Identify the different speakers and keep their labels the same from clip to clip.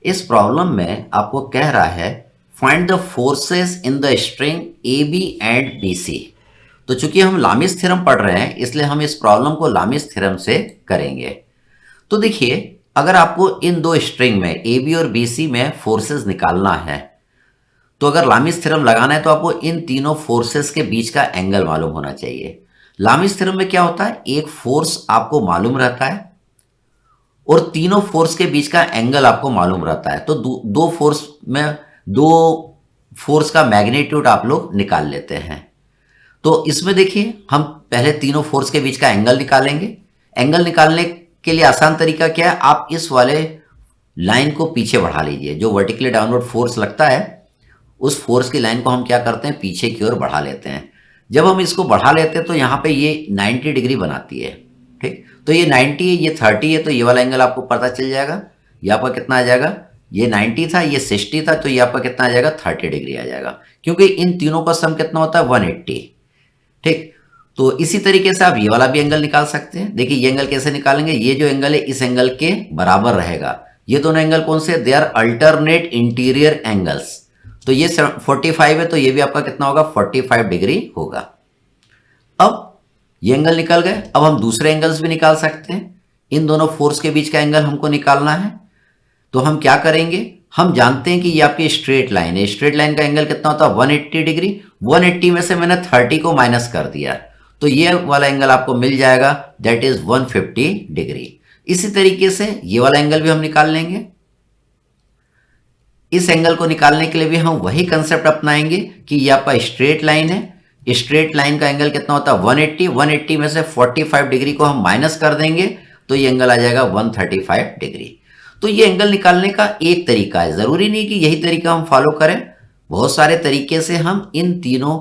Speaker 1: इस प्रॉब्लम में आपको कह रहा है find the forces in the string A B and B C. तो चूंकि हम लामिस थ्योरम पढ़ रहे हैं इसलिए हम इस प्रॉब्लम को लामिस थ्योरम से करेंगे। तो देखिए, अगर आपको इन दो स्ट्रिंग में ए बी और बी सी में फोर्सेस निकालना है तो अगर लामिस थ्योरम लगाना है तो आपको इन तीनों फोर्सेस के बीच का एंगल मालूम होना चाहिए। लामिस थ्योरम में क्या होता है, एक फोर्स आपको मालूम रहता है और तीनों फोर्स के बीच का एंगल आपको मालूम रहता है। तो दो फोर्स में दो फोर्स का मैग्नीट्यूड आप लोग निकाल लेते हैं। तो इसमें देखिए, हम पहले तीनों फोर्स के बीच का एंगल निकालेंगे। एंगल निकालने के लिए आसान तरीका क्या है, आप इस वाले लाइन को पीछे बढ़ा लीजिए। जो वर्टिकली डाउनवर्ड फोर्स लगता है उस फोर्स की लाइन को हम क्या करते हैं, पीछे की ओर बढ़ा लेते हैं। जब हम इसको बढ़ा लेते हैं तो यहाँ पे ये 90 डिग्री बनाती है। ठीक, तो ये 90 है, ये 30 है, तो ये वाला एंगल आपको पता चल जाएगा। ये आपका कितना आ जाएगा, ये 90 था, ये 60 था, तो ये आपका कितना आ जाएगा, 30 डिग्री आ जाएगा, क्योंकि इन तीनों का सम कितना होता है, 180। ठीक, तो इसी तरीके से आप ये वाला भी एंगल निकाल सकते हैं। देखिए ये एंगल कैसे निकालेंगे, ये जो एंगल है इस एंगल के बराबर रहेगा। ये दोनों एंगल कौन से, they are alternate interior angles. तो ये 45 है, तो ये भी आपका कितना होगा, 45 डिग्री होगा। अब ये एंगल निकल गए, अब हम दूसरे एंगल्स भी निकाल सकते हैं। इन दोनों फोर्स के बीच का एंगल हमको निकालना है, तो हम क्या करेंगे, हम जानते हैं कि ये आपकी स्ट्रेट लाइन है। स्ट्रेट लाइन का एंगल कितना होता है, 180 डिग्री। 180 में से मैंने 30 को माइनस कर दिया, तो ये वाला एंगल आपको मिल जाएगा, दैट इज 150 डिग्री। इसी तरीके से ये वाला एंगल भी हम निकाल लेंगे। इस एंगल को निकालने के लिए भी हम वही कंसेप्ट अपनाएंगे कि ये आपका स्ट्रेट लाइन है। स्ट्रेट लाइन का एंगल कितना होता है, 180। 180 में से 45 डिग्री को हम माइनस कर देंगे, तो ये एंगल आ जाएगा 135 डिग्री। तो ये एंगल निकालने का एक तरीका है, जरूरी नहीं कि यही तरीका हम फॉलो करें। बहुत सारे तरीके से हम इन तीनों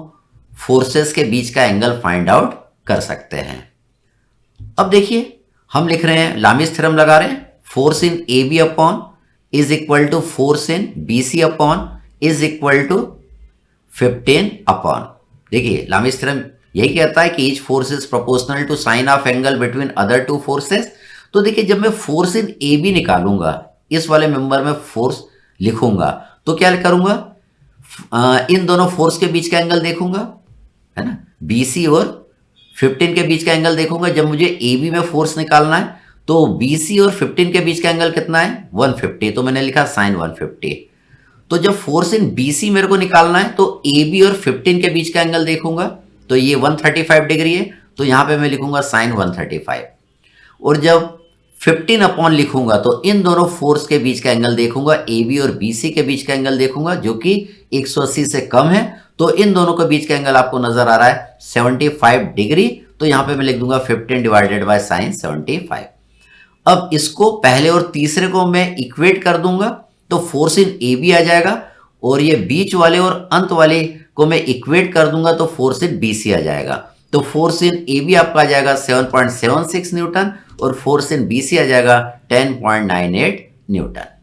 Speaker 1: फोर्सेस के बीच का एंगल फाइंड आउट कर सकते हैं। अब देखिए, हम लिख रहे हैं, लामिस थ्योरम लगा रहे हैं, force in A B upon is equal to force in B C upon is equal to 15 upon. देखिए लामिस थ्योरम यही कहता है कि each force is proportional to sine of angle between other two forces. तो देखिए, जब मैं force in A B निकालूंगा, इस वाले मेंबर में फोर्स लिखूंगा, तो क्या करूंगा, इन दोनों फोर्स के बीच का एंगल देखूंगा, है ना, बी सी और 15 के बीच का एंगल देखूंगा। जब मुझे ए बी में फोर्स निकालना है तो बी सी और 15 के बीच का एंगल कितना है, 150, तो मैंने लिखा साइन 150। तो जब फोर्स इन बी सी मेरे को निकालना है तो ए बी और 15 के बीच का एंगल देखूंगा, तो ये 135 डिग्री है, तो यहां पे मैं लिखूंगा साइन 135। और जब 15 अपॉन लिखूंगा तो इन दोनों फोर्स के बीच का एंगल देखूंगा, ए बी और बी सी के बीच का एंगल देखूंगा, जो कि 180 से कम है। तो इन दोनों के बीच का एंगल आपको नजर आ रहा है 75 डिग्री, तो यहां पे मैं लिख दूंगा 15 डिवाइडेड बाय साइन 75। अब इसको पहले और तीसरे को मैं इक्वेट कर दूंगा, तो फोर्स इन ए बी आ जाएगा, और ये बीच वाले और अंत वाले को मैं इक्वेट कर दूंगा तो फोर्स इन बी सी आ जाएगा। तो फोर्स इन ए बी आपका आ जाएगा 7.76 न्यूटन और फोर्स इन बी सी आ जाएगा 10.98 न्यूटन।